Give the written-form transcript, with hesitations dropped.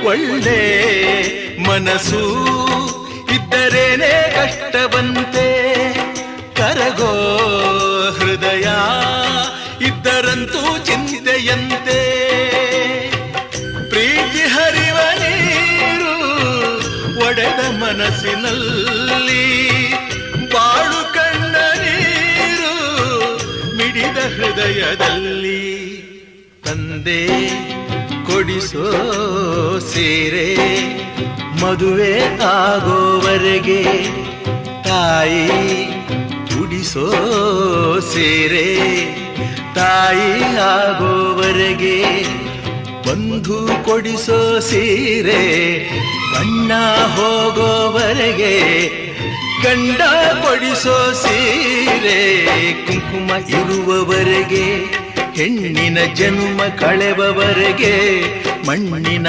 ಒಳ್ಳೆ ಮನಸ್ಸು ಇದ್ದರೇನೆ ಕಷ್ಟವಂತೆ, ಕರಗೋ ಹೃದಯ ಇದ್ದರಂತೂ ಚಿಂತೆಯಂತೆ. ಪ್ರೀತಿ ಹರಿವ ನೀರು ಒಡೆದ ಮನಸ್ಸಿನಲ್ಲಿ, ಬಾಳು ಕಣ್ಣ ನೀರು ಮಿಡಿದ ಹೃದಯದಲ್ಲಿ. ತಂದೆ ಕೊಡಿಸೋ ಸೀರೆ ಮದುವೆ ಆಗೋವರೆಗೆ, ತಾಯಿ ಉಡಿಸೋ ಸೀರೆ ತಾಯಿ ಆಗೋವರೆಗೆ, ಬಂಧು ಕೊಡಿಸೋ ಸೀರೆ ಬಣ್ಣ ಹೋಗೋವರೆಗೆ, ಗಂಡ ಕೊಡಿಸೋ ಸೀರೆ ಕುಂಕುಮ ಇರುವವರೆಗೆ, ಹೆಣ್ಣಿನ ಜನ್ಮ ಕಳೆವವರೆಗೆ ಮಣ್ಣಿನ